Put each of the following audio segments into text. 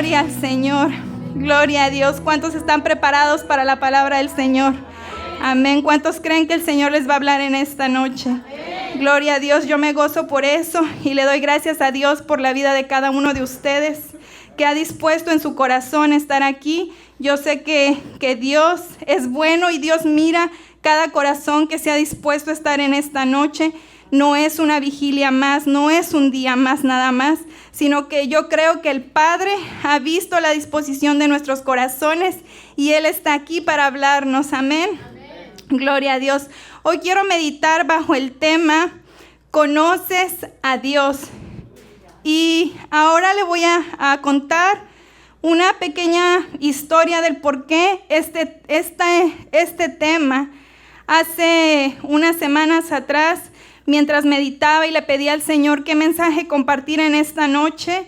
Gloria al Señor. Gloria a Dios. ¿Cuántos están preparados para la palabra del Señor? Amén. ¿Cuántos creen que el Señor les va a hablar en esta noche? Gloria a Dios. Yo me gozo por eso y le doy gracias a Dios por la vida de cada uno de ustedes que ha dispuesto en su corazón estar aquí. Yo sé que Dios es bueno y Dios mira cada corazón que se ha dispuesto a estar en esta noche. No es una vigilia más, no es un día más nada más, sino que yo creo que el Padre ha visto la disposición de nuestros corazones y Él está aquí para hablarnos. Amén. Gloria a Dios. Hoy quiero meditar bajo el tema ¿Conoces a Dios? Y ahora le voy a contar una pequeña historia del por qué este tema. Hace unas semanas atrás, mientras meditaba y le pedí al Señor qué mensaje compartir en esta noche,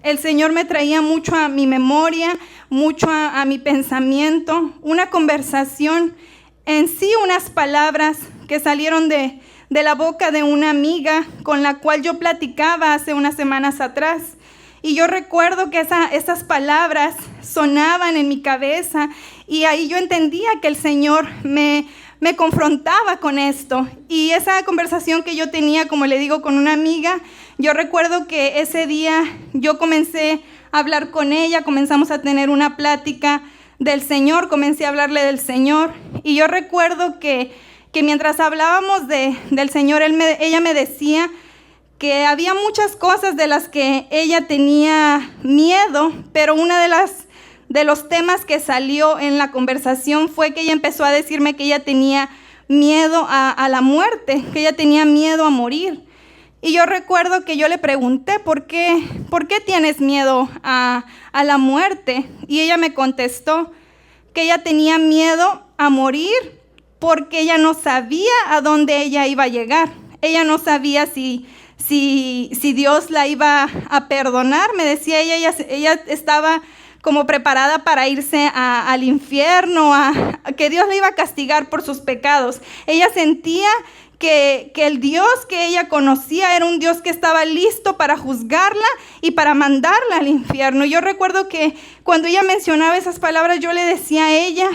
el Señor me traía mucho a mi memoria, mucho a mi pensamiento, una conversación, en sí unas palabras que salieron de la boca de una amiga con la cual yo platicaba hace unas semanas atrás. Y yo recuerdo que esas palabras sonaban en mi cabeza y ahí yo entendía que el Señor me confrontaba con esto. Y esa conversación que yo tenía, como le digo, con una amiga, yo recuerdo que ese día yo comencé a hablar con ella, comenzamos a tener una plática del Señor, comencé a hablarle del Señor. Y yo recuerdo que mientras hablábamos del Señor, ella me decía que había muchas cosas de las que ella tenía miedo, pero una de los temas que salió en la conversación fue que ella empezó a decirme que ella tenía miedo a la muerte, que ella tenía miedo a morir. Y yo recuerdo que yo le pregunté, ¿por qué tienes miedo a la muerte? Y ella me contestó que ella tenía miedo a morir porque ella no sabía a dónde ella iba a llegar. Ella no sabía si Dios la iba a perdonar. Me decía ella estaba como preparada para irse al infierno, a que Dios la iba a castigar por sus pecados. Ella sentía que el Dios que ella conocía era un Dios que estaba listo para juzgarla y para mandarla al infierno. Yo recuerdo que cuando ella mencionaba esas palabras, yo le decía a ella,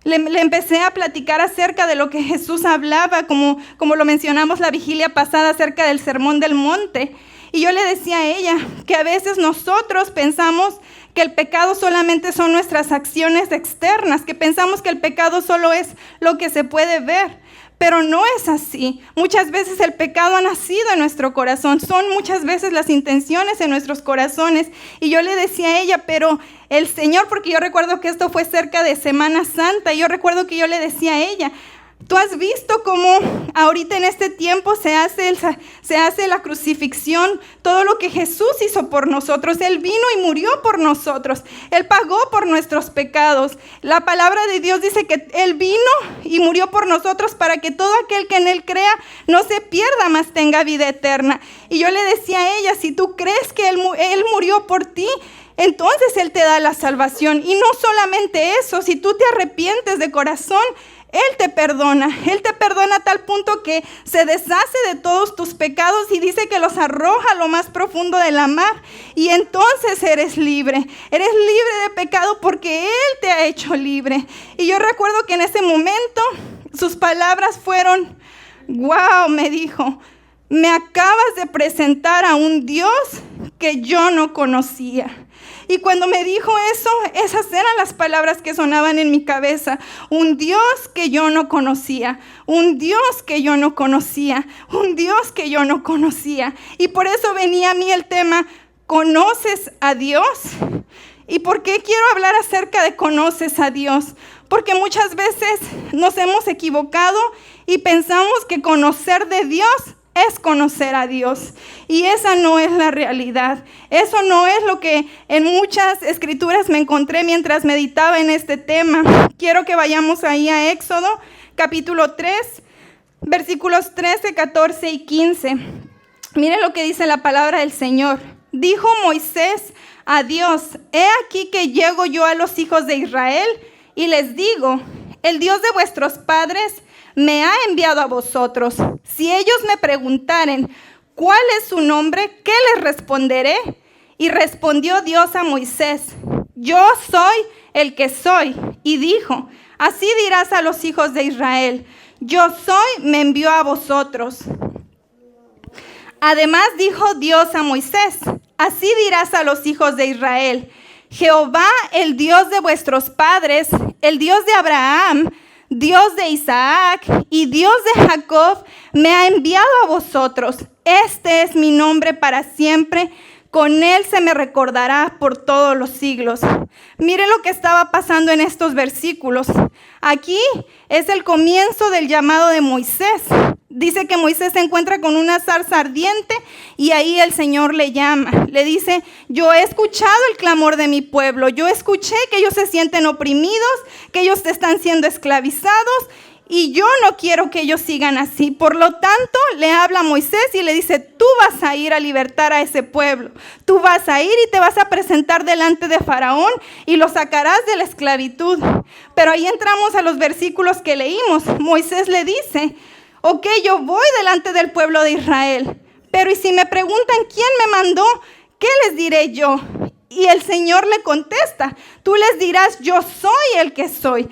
le empecé a platicar acerca de lo que Jesús hablaba, como lo mencionamos la vigilia pasada, acerca del Sermón del Monte. Y yo le decía a ella que a veces nosotros pensamos que el pecado solamente son nuestras acciones externas, que pensamos que el pecado solo es lo que se puede ver. Pero no es así. Muchas veces el pecado ha nacido en nuestro corazón. Son muchas veces las intenciones en nuestros corazones. Y yo le decía a ella, pero el Señor, porque yo recuerdo que esto fue cerca de Semana Santa, y yo recuerdo que yo le decía a ella, ¿tú has visto cómo ahorita en este tiempo se hace la crucifixión? Todo lo que Jesús hizo por nosotros. Él vino y murió por nosotros. Él pagó por nuestros pecados. La palabra de Dios dice que Él vino y murió por nosotros para que todo aquel que en Él crea no se pierda, mas tenga vida eterna. Y yo le decía a ella, si tú crees que Él murió por ti, entonces Él te da la salvación. Y no solamente eso, si tú te arrepientes de corazón, Él te perdona a tal punto que se deshace de todos tus pecados y dice que los arroja a lo más profundo de la mar. Y entonces eres libre de pecado porque Él te ha hecho libre. Y yo recuerdo que en ese momento sus palabras fueron, wow, me dijo, me acabas de presentar a un Dios que yo no conocía. Y cuando me dijo eso, esas eran las palabras que sonaban en mi cabeza. Un Dios que yo no conocía, un Dios que yo no conocía, un Dios que yo no conocía. Y por eso venía a mí el tema, ¿conoces a Dios? ¿Y por qué quiero hablar acerca de conoces a Dios? Porque muchas veces nos hemos equivocado y pensamos que conocer de Dios es conocer a Dios. Y esa no es la realidad. Eso no es lo que en muchas escrituras me encontré mientras meditaba en este tema. Quiero que vayamos ahí a Éxodo, capítulo 3, versículos 13, 14 y 15. Miren lo que dice la palabra del Señor. Dijo Moisés a Dios, he aquí que llego yo a los hijos de Israel y les digo, el Dios de vuestros padres me ha enviado a vosotros. Si ellos me preguntaren, ¿cuál es su nombre? ¿Qué les responderé? Y respondió Dios a Moisés: yo soy el que soy. Y dijo: así dirás a los hijos de Israel: yo soy, me envió a vosotros. Además dijo Dios a Moisés: así dirás a los hijos de Israel: Jehová, el Dios de vuestros padres, el Dios de Abraham, Dios de Isaac y Dios de Jacob, me ha enviado a vosotros. Este es mi nombre para siempre. Con él se me recordará por todos los siglos. Mire lo que estaba pasando en estos versículos. Aquí es el comienzo del llamado de Moisés. Dice que Moisés se encuentra con una zarza ardiente y ahí el Señor le llama. Le dice: yo he escuchado el clamor de mi pueblo. Yo escuché que ellos se sienten oprimidos, que ellos están siendo esclavizados. Y yo no quiero que ellos sigan así. Por lo tanto, le habla a Moisés y le dice: tú vas a ir a libertar a ese pueblo. Tú vas a ir y te vas a presentar delante de Faraón y lo sacarás de la esclavitud. Pero ahí entramos a los versículos que leímos. Moisés le dice: ok, yo voy delante del pueblo de Israel. Pero ¿y si me preguntan quién me mandó? ¿Qué les diré yo? Y el Señor le contesta: tú les dirás: yo soy el que soy.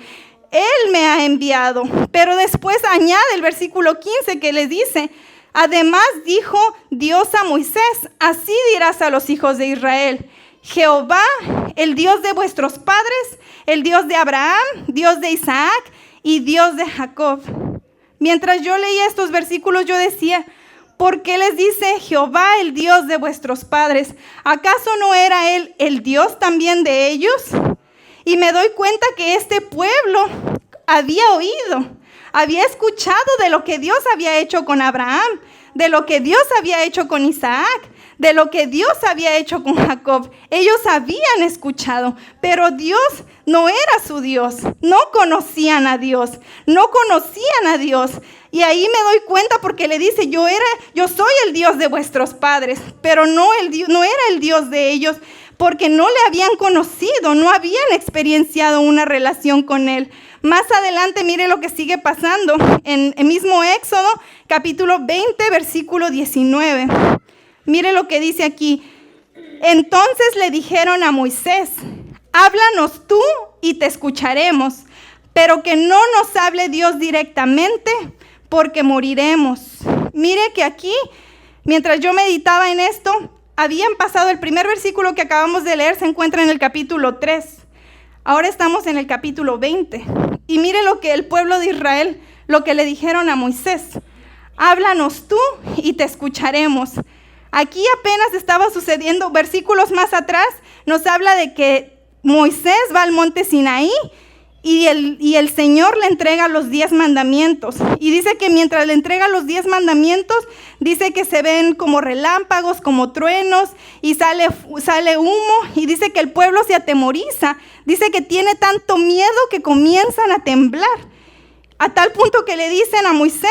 Él me ha enviado. Pero después añade el versículo 15 que le dice: además dijo Dios a Moisés: así dirás a los hijos de Israel: Jehová, el Dios de vuestros padres, el Dios de Abraham, Dios de Isaac y Dios de Jacob. Mientras yo leía estos versículos, yo decía: ¿por qué les dice Jehová, el Dios de vuestros padres? ¿Acaso no era él el Dios también de ellos? Y me doy cuenta que este pueblo había oído, había escuchado de lo que Dios había hecho con Abraham, de lo que Dios había hecho con Isaac, de lo que Dios había hecho con Jacob. Ellos habían escuchado, pero Dios no era su Dios. No conocían a Dios, no conocían a Dios. Y ahí me doy cuenta porque le dice: yo soy el Dios de vuestros padres, pero no era el Dios de ellos, porque no le habían conocido, no habían experienciado una relación con él. Más adelante, mire lo que sigue pasando en el mismo Éxodo, capítulo 20, versículo 19. Mire lo que dice aquí. Entonces le dijeron a Moisés: háblanos tú y te escucharemos, pero que no nos hable Dios directamente, porque moriremos. Mire que aquí, mientras yo meditaba en esto, habían pasado el primer versículo que acabamos de leer, se encuentra en el capítulo 3. Ahora estamos en el capítulo 20. Y mire lo que el pueblo de Israel, lo que le dijeron a Moisés: háblanos tú y te escucharemos. Aquí apenas estaba sucediendo. Versículos más atrás nos habla de que Moisés va al monte Sinaí y el Señor le entrega los 10 mandamientos. Y dice que mientras le entrega los 10 mandamientos, dice que se ven como relámpagos, como truenos, y sale humo, y dice que el pueblo se atemoriza. Dice que tiene tanto miedo que comienzan a temblar, a tal punto que le dicen a Moisés: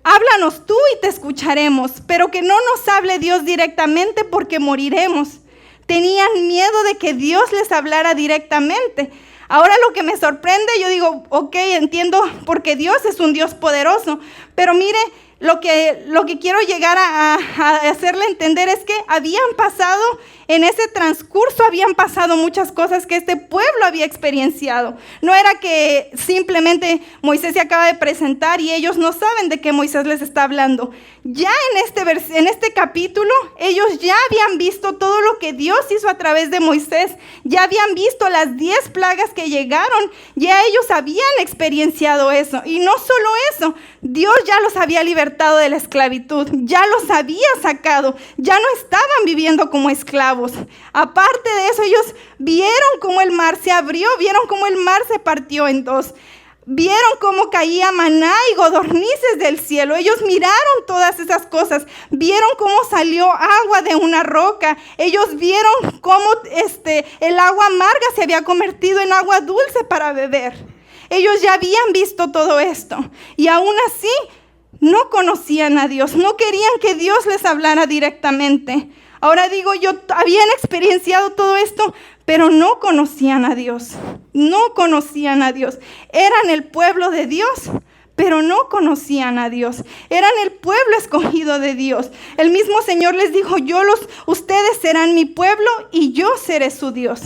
háblanos tú y te escucharemos, pero que no nos hable Dios directamente, porque moriremos. Tenían miedo de que Dios les hablara directamente. Ahora lo que me sorprende, yo digo: ok, entiendo, porque Dios es un Dios poderoso, pero mire, lo que quiero llegar a hacerle entender es que en ese transcurso habían pasado muchas cosas que este pueblo había experienciado. No era que simplemente Moisés se acaba de presentar y ellos no saben de qué Moisés les está hablando. Ya en este capítulo, ellos ya habían visto todo lo que Dios hizo a través de Moisés. Ya habían visto las 10 plagas que llegaron. Ya ellos habían experienciado eso. Y no solo eso, Dios ya los había libertado de la esclavitud. Ya los había sacado. Ya no estaban viviendo como esclavos. Aparte de eso, ellos vieron cómo el mar se abrió, vieron cómo el mar se partió en dos. Vieron cómo caía maná y codornices del cielo. Ellos miraron todas esas cosas. Vieron cómo salió agua de una roca. Ellos vieron cómo el agua amarga se había convertido en agua dulce para beber. Ellos ya habían visto todo esto. Y aún así, no conocían a Dios. No querían que Dios les hablara directamente. Ahora digo, habían experienciado todo esto, pero no conocían a Dios. No conocían a Dios. Eran el pueblo de Dios, pero no conocían a Dios. Eran el pueblo escogido de Dios. El mismo Señor les dijo, ustedes serán mi pueblo y yo seré su Dios.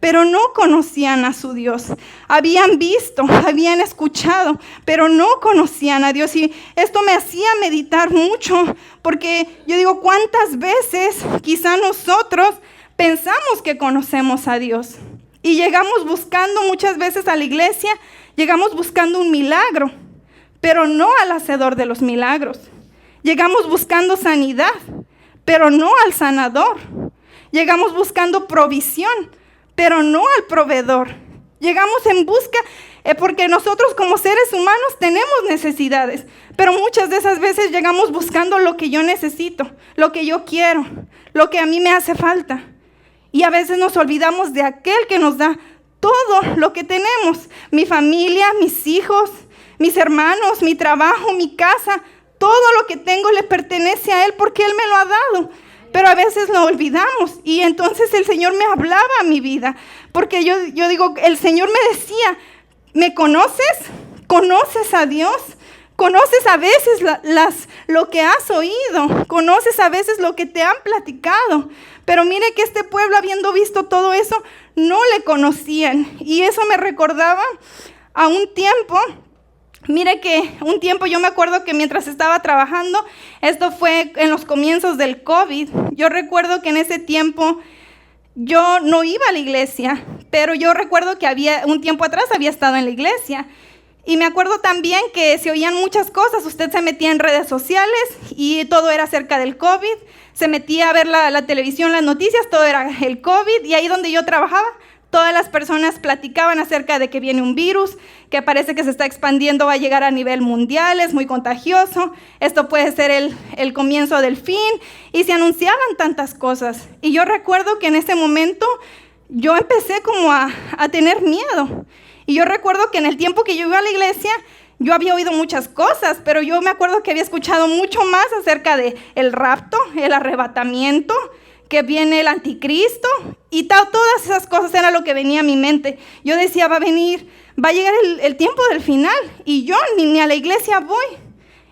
Pero no conocían a su Dios. Habían visto, habían escuchado, pero no conocían a Dios. Y esto me hacía meditar mucho, porque yo digo, ¿cuántas veces quizá nosotros pensamos que conocemos a Dios? Y llegamos buscando muchas veces a la iglesia, llegamos buscando un milagro, pero no al hacedor de los milagros. Llegamos buscando sanidad, pero no al sanador. Llegamos buscando provisión, pero no al proveedor. Llegamos en busca, porque nosotros como seres humanos tenemos necesidades, pero muchas de esas veces llegamos buscando lo que yo necesito, lo que yo quiero, lo que a mí me hace falta. Y a veces nos olvidamos de aquel que nos da todo lo que tenemos. Mi familia, mis hijos, mis hermanos, mi trabajo, mi casa, todo lo que tengo le pertenece a Él porque Él me lo ha dado. Pero a veces lo olvidamos y entonces el Señor me hablaba a mi vida. Porque yo digo, el Señor me decía, ¿me conoces? ¿Conoces a Dios? ¿Conoces a veces lo que has oído? ¿Conoces a veces lo que te han platicado? Pero mire que este pueblo, habiendo visto todo eso, no le conocían. Y eso me recordaba a un tiempo. Mire que un tiempo yo me acuerdo que mientras estaba trabajando, esto fue en los comienzos del COVID, yo recuerdo que en ese tiempo yo no iba a la iglesia, pero yo recuerdo que un tiempo atrás había estado en la iglesia. Y me acuerdo también que se oían muchas cosas, usted se metía en redes sociales y todo era acerca del COVID, se metía a ver la televisión, las noticias, todo era el COVID, y ahí donde yo trabajaba, todas las personas platicaban acerca de que viene un virus, que parece que se está expandiendo, va a llegar a nivel mundial, es muy contagioso, esto puede ser el comienzo del fin, y se anunciaban tantas cosas. Y yo recuerdo que en ese momento yo empecé como a tener miedo. Y yo recuerdo que en el tiempo que yo iba a la iglesia, yo había oído muchas cosas, pero yo me acuerdo que había escuchado mucho más acerca de el rapto, el arrebatamiento, que viene el anticristo y todas esas cosas era lo que venía a mi mente. Yo decía, va a llegar el tiempo del final y yo ni a la iglesia voy.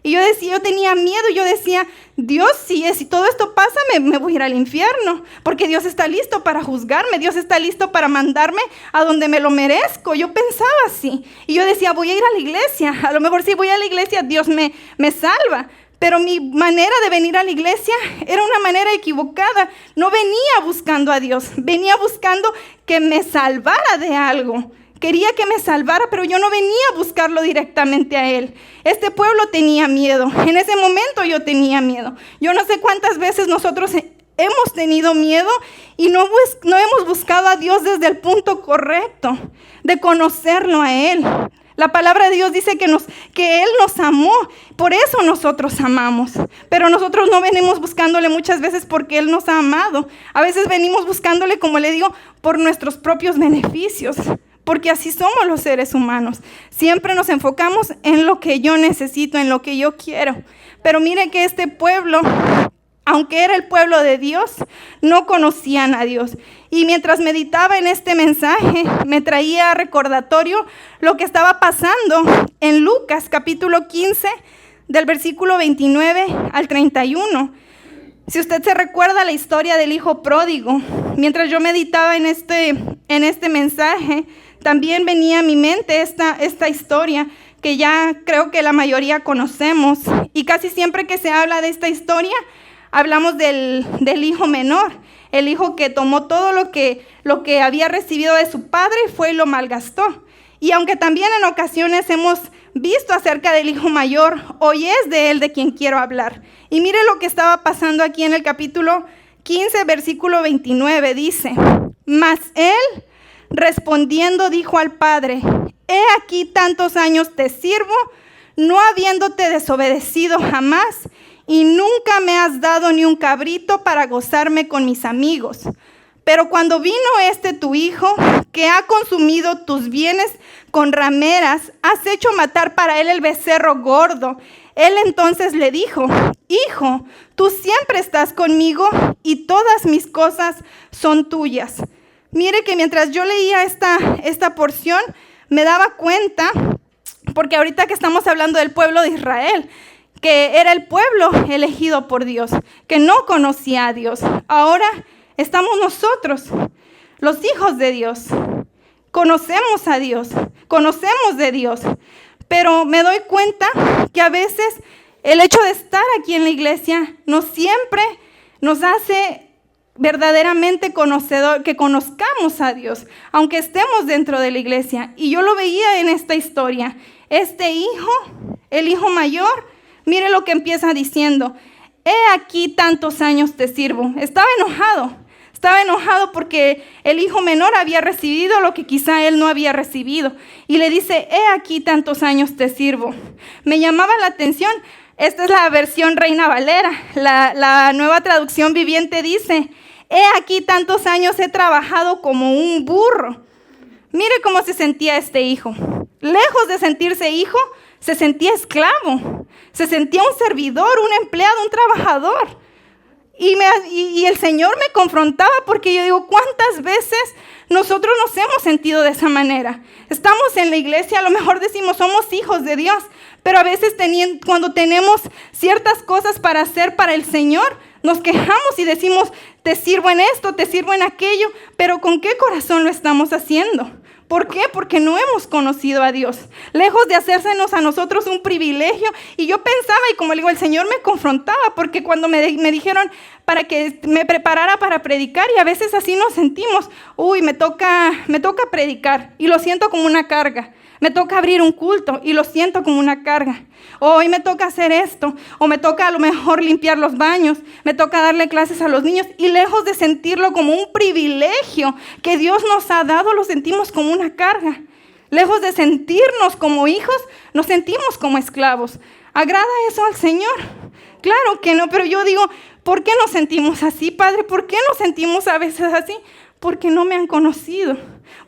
Y yo tenía miedo, yo decía, Dios, si todo esto pasa, me voy a ir al infierno, porque Dios está listo para juzgarme, Dios está listo para mandarme a donde me lo merezco. Yo pensaba así, y yo decía, voy a ir a la iglesia, a lo mejor si voy a la iglesia, Dios me salva. Pero mi manera de venir a la iglesia era una manera equivocada. No venía buscando a Dios, venía buscando que me salvara de algo. Quería que me salvara, pero yo no venía a buscarlo directamente a Él. Este pueblo tenía miedo. En ese momento yo tenía miedo. Yo no sé cuántas veces nosotros hemos tenido miedo y no hemos buscado a Dios desde el punto correcto de conocerlo a Él. La palabra de Dios dice que Él nos amó, por eso nosotros amamos. Pero nosotros no venimos buscándole muchas veces porque Él nos ha amado. A veces venimos buscándole, como le digo, por nuestros propios beneficios. Porque así somos los seres humanos. Siempre nos enfocamos en lo que yo necesito, en lo que yo quiero. Pero mire que este pueblo, aunque era el pueblo de Dios, no conocían a Dios. Y mientras meditaba en este mensaje, me traía recordatorio lo que estaba pasando en Lucas capítulo 15, del versículo 29 al 31. Si usted se recuerda la historia del hijo pródigo, mientras yo meditaba en este mensaje, también venía a mi mente esta historia que ya creo que la mayoría conocemos. Y casi siempre que se habla de esta historia, hablamos del hijo menor, el hijo que tomó todo lo que había recibido de su padre y fue y lo malgastó. Y aunque también en ocasiones hemos visto acerca del hijo mayor, hoy es de él de quien quiero hablar. Y mire lo que estaba pasando aquí en el capítulo 15, versículo 29, dice: mas él respondiendo dijo al padre: he aquí tantos años te sirvo, no habiéndote desobedecido jamás, y nunca me has dado ni un cabrito para gozarme con mis amigos. Pero cuando vino tu hijo, que ha consumido tus bienes con rameras, has hecho matar para él el becerro gordo. Él entonces le dijo: hijo, tú siempre estás conmigo y todas mis cosas son tuyas. Mire que mientras yo leía esta porción, me daba cuenta, porque ahorita que estamos hablando del pueblo de Israel, que era el pueblo elegido por Dios, que no conocía a Dios. Ahora estamos nosotros, los hijos de Dios. Conocemos a Dios, conocemos de Dios, pero me doy cuenta que a veces el hecho de estar aquí en la iglesia no siempre nos hace verdaderamente que conozcamos a Dios, aunque estemos dentro de la iglesia. Y yo lo veía en esta historia. Este hijo, el hijo mayor, mire lo que empieza diciendo: he aquí tantos años te sirvo. Estaba enojado porque el hijo menor había recibido lo que quizá él no había recibido. Y le dice: he aquí tantos años te sirvo. Me llamaba la atención, esta es la versión Reina Valera, la nueva traducción viviente dice: he aquí tantos años he trabajado como un burro. Mire cómo se sentía este hijo. Lejos de sentirse hijo, se sentía esclavo. Se sentía un servidor, un empleado, un trabajador. Y el Señor me confrontaba porque yo digo, ¿cuántas veces nosotros nos hemos sentido de esa manera? Estamos en la iglesia, a lo mejor decimos somos hijos de Dios, pero a veces cuando tenemos ciertas cosas para hacer para el Señor, nos quejamos y decimos, te sirvo en esto, te sirvo en aquello, pero ¿con qué corazón lo estamos haciendo? ¿Por qué? Porque no hemos conocido a Dios. Lejos de hacérsenos a nosotros un privilegio. Y yo pensaba, y como le digo, el Señor me confrontaba, porque cuando me dijeron para que me preparara para predicar, y a veces así nos sentimos, me toca predicar, y lo siento como una carga. Me toca abrir un culto y lo siento como una carga. Hoy me toca hacer esto, o me toca a lo mejor limpiar los baños, me toca darle clases a los niños, y lejos de sentirlo como un privilegio que Dios nos ha dado, lo sentimos como una carga. Lejos de sentirnos como hijos, nos sentimos como esclavos. ¿Agrada eso al Señor? Claro que no, pero yo digo, ¿por qué nos sentimos así, Padre? ¿Por qué nos sentimos a veces así? Porque no me han conocido,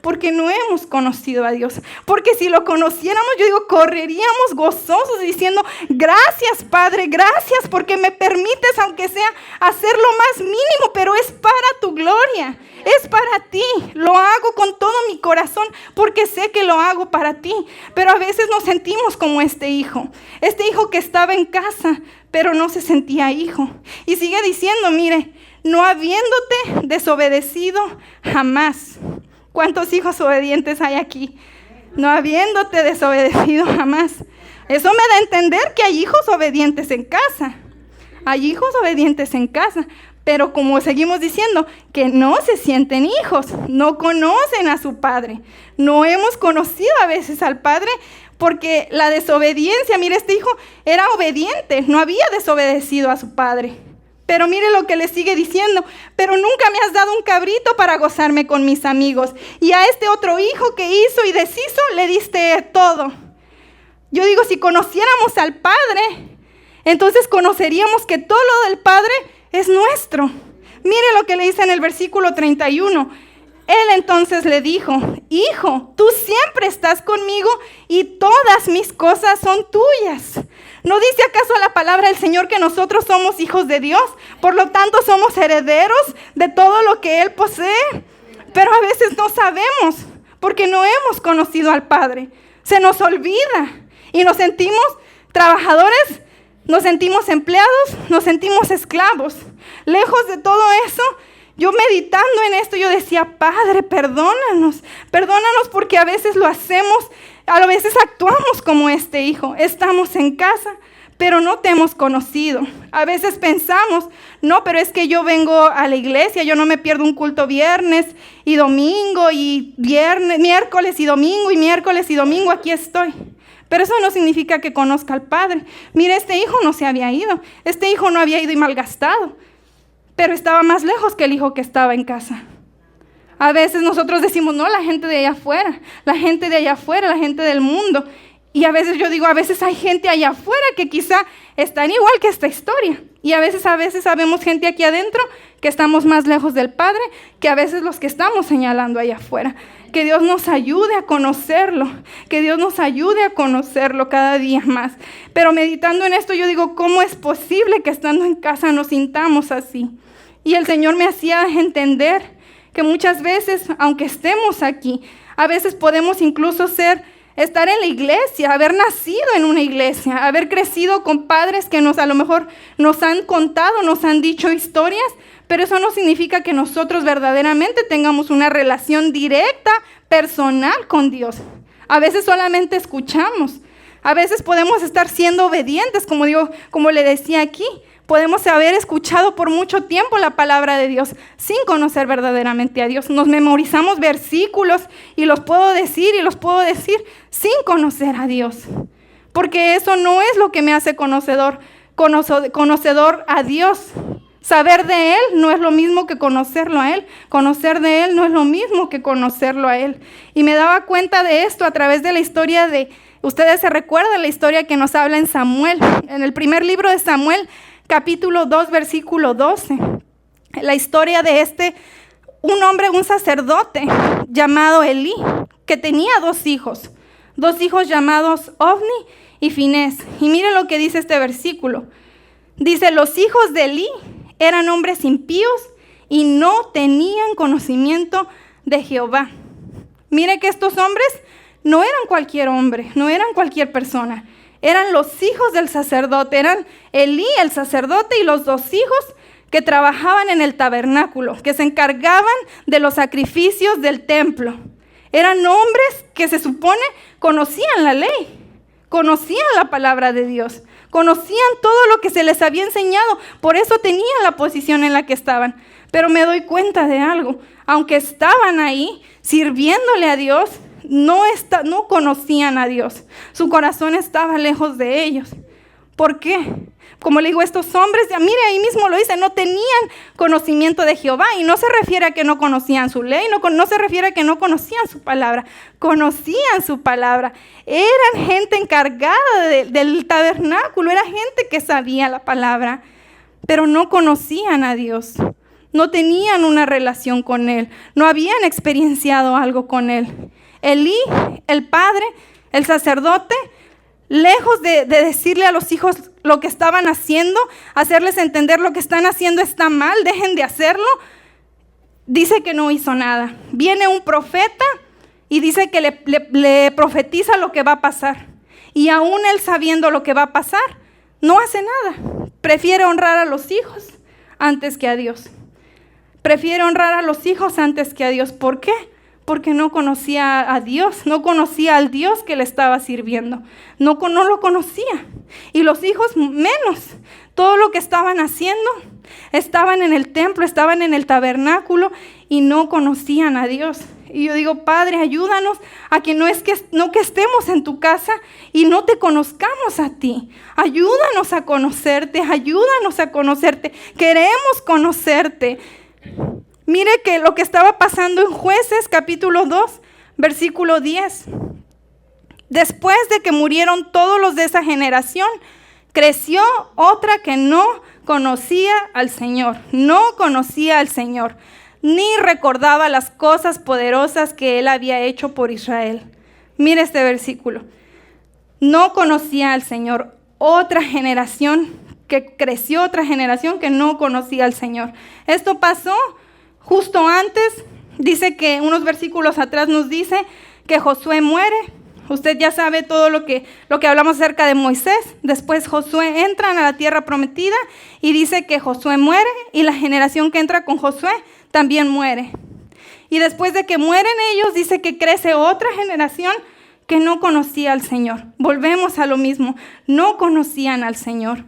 porque no hemos conocido a Dios. Porque si lo conociéramos, yo digo, correríamos gozosos diciendo, gracias Padre, gracias porque me permites, aunque sea, hacer lo más mínimo, pero es para tu gloria, es para ti. Lo hago con todo mi corazón porque sé que lo hago para ti. Pero a veces nos sentimos como este hijo que estaba en casa, pero no se sentía hijo. Y sigue diciendo, mire, no habiéndote desobedecido jamás. ¿Cuántos hijos obedientes hay aquí? No habiéndote desobedecido jamás. Eso me da a entender que hay hijos obedientes en casa. Hay hijos obedientes en casa. Pero como seguimos diciendo, que no se sienten hijos. No conocen a su padre. No hemos conocido a veces al padre porque la desobediencia, mire, este hijo era obediente. No había desobedecido a su padre. Pero mire lo que le sigue diciendo, pero nunca me has dado un cabrito para gozarme con mis amigos. Y a este otro hijo que hizo y deshizo, le diste todo. Yo digo, si conociéramos al Padre, entonces conoceríamos que todo lo del Padre es nuestro. Mire lo que le dice en el versículo 31. Él entonces le dijo, hijo, tú siempre estás conmigo y todas mis cosas son tuyas. ¿No dice acaso la palabra del Señor que nosotros somos hijos de Dios? Por lo tanto, somos herederos de todo lo que Él posee. Pero a veces no sabemos porque no hemos conocido al Padre. Se nos olvida y nos sentimos trabajadores, nos sentimos empleados, nos sentimos esclavos. Lejos de todo eso, yo meditando en esto, yo decía, Padre, perdónanos porque a veces lo hacemos. A veces actuamos como este hijo. Estamos en casa, pero no te hemos conocido. A veces pensamos, no, pero es que yo vengo a la iglesia, yo no me pierdo un culto viernes y domingo y miércoles y domingo, aquí estoy. Pero eso no significa que conozca al Padre. Mire, este hijo no se había ido. Este hijo no había ido y malgastado, pero estaba más lejos que el hijo que estaba en casa. A veces nosotros decimos, no, la gente de allá afuera, la gente del mundo. Y a veces yo digo, a veces hay gente allá afuera que quizá están igual que esta historia. Y a veces sabemos gente aquí adentro que estamos más lejos del Padre que a veces los que estamos señalando allá afuera. Que Dios nos ayude a conocerlo, cada día más. Pero meditando en esto yo digo, ¿cómo es posible que estando en casa nos sintamos así? Y el Señor me hacía entender que muchas veces, aunque estemos aquí, a veces podemos incluso ser estar en la iglesia, haber nacido en una iglesia, haber crecido con padres que a lo mejor nos han contado, nos han dicho historias, pero eso no significa que nosotros verdaderamente tengamos una relación directa, personal con Dios. A veces solamente escuchamos. A veces podemos estar siendo obedientes, como le decía aquí. Podemos haber escuchado por mucho tiempo la palabra de Dios sin conocer verdaderamente a Dios. Nos memorizamos versículos y los puedo decir sin conocer a Dios. Porque eso no es lo que me hace conocedor a Dios. Saber de Él no es lo mismo que conocerlo a Él. Conocer de Él no es lo mismo que conocerlo a Él. Y me daba cuenta de esto a través de la historia ustedes se recuerdan la historia que nos habla en Samuel, en el primer libro de Samuel, capítulo 2, versículo 12. La historia de un sacerdote llamado Elí, que tenía dos hijos llamados Ofni y Finés. Y miren lo que dice este versículo. Dice, los hijos de Elí eran hombres impíos y no tenían conocimiento de Jehová. Mire que estos hombres no eran cualquier hombre, no eran cualquier persona. Eran los hijos del sacerdote, eran Elí, el sacerdote, y los dos hijos que trabajaban en el tabernáculo, que se encargaban de los sacrificios del templo. Eran hombres que se supone conocían la ley, conocían la palabra de Dios, conocían todo lo que se les había enseñado, por eso tenían la posición en la que estaban. Pero me doy cuenta de algo, aunque estaban ahí sirviéndole a Dios, no conocían a Dios. Su corazón estaba lejos de ellos. ¿Por qué? Como le digo, estos hombres, mire, ahí mismo lo dice, no tenían conocimiento de Jehová. Y no se refiere a que no conocían su ley, no se refiere a que no conocían su palabra. Conocían su palabra. Eran gente encargada del tabernáculo, era gente que sabía la palabra, pero no conocían a Dios. No tenían una relación con Él, no habían experienciado algo con Él. Elí, el padre, el sacerdote, lejos de decirle a los hijos lo que estaban haciendo, hacerles entender lo que están haciendo está mal, dejen de hacerlo, dice que no hizo nada. Viene un profeta y dice que le profetiza lo que va a pasar. Y aún él sabiendo lo que va a pasar, no hace nada. Prefiere honrar a los hijos antes que a Dios. Prefiere honrar a los hijos antes que a Dios. ¿Por qué? Porque no conocía a Dios, no conocía al Dios que le estaba sirviendo. No lo conocía. Y los hijos menos. Todo lo que estaban haciendo, estaban en el templo, estaban en el tabernáculo y no conocían a Dios. Y yo digo, Padre, ayúdanos a que no que estemos en tu casa y no te conozcamos a ti. Ayúdanos a conocerte, Queremos conocerte. Mire que lo que estaba pasando en Jueces, capítulo 2, versículo 10. Después de que murieron todos los de esa generación, creció otra que no conocía al Señor, ni recordaba las cosas poderosas que Él había hecho por Israel. Mire este versículo. No conocía al Señor. Otra generación que no conocía al Señor. Esto pasó justo antes. Dice que unos versículos atrás nos dice que Josué muere. Usted ya sabe todo lo que hablamos acerca de Moisés. Después Josué entra a la tierra prometida y dice que Josué muere y la generación que entra con Josué también muere. Y después de que mueren ellos, dice que crece otra generación que no conocía al Señor. Volvemos a lo mismo, no conocían al Señor.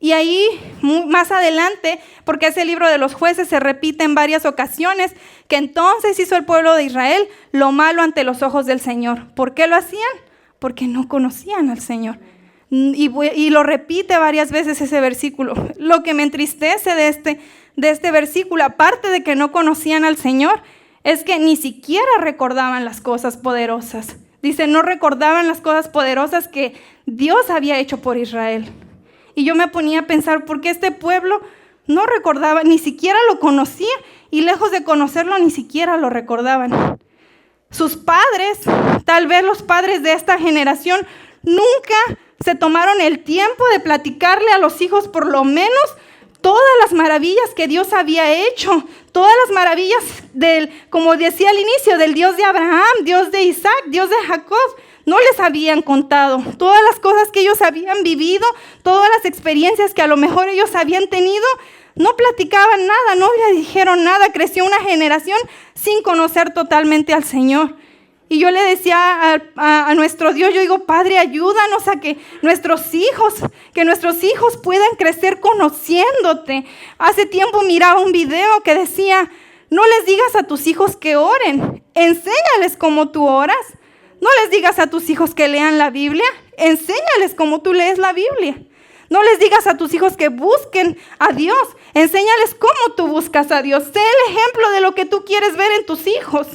Y ahí, más adelante, porque ese libro de los Jueces se repite en varias ocasiones, que entonces hizo el pueblo de Israel lo malo ante los ojos del Señor. ¿Por qué lo hacían? Porque no conocían al Señor. Y lo repite varias veces ese versículo. Lo que me entristece de este versículo, aparte de que no conocían al Señor, es que ni siquiera recordaban las cosas poderosas. Dice, no recordaban las cosas poderosas que Dios había hecho por Israel. Y yo me ponía a pensar, ¿por qué este pueblo no recordaba, ni siquiera lo conocía? Y lejos de conocerlo, ni siquiera lo recordaban. Sus padres, tal vez los padres de esta generación, nunca se tomaron el tiempo de platicarle a los hijos por lo menos todas las maravillas que Dios había hecho, todas las maravillas como decía al inicio, del Dios de Abraham, Dios de Isaac, Dios de Jacob. no les habían contado todas las cosas que ellos habían vivido, todas las experiencias que a lo mejor ellos habían tenido. No platicaban nada, no le dijeron nada. Creció una generación sin conocer totalmente al Señor. Y yo le decía a nuestro Dios, yo digo, Padre, ayúdanos a que nuestros hijos puedan crecer conociéndote. Hace tiempo miraba un video que decía, no les digas a tus hijos que oren, enséñales cómo tú oras. No les digas a tus hijos que lean la Biblia, enséñales cómo tú lees la Biblia. No les digas a tus hijos que busquen a Dios, enséñales cómo tú buscas a Dios. Sé el ejemplo de lo que tú quieres ver en tus hijos.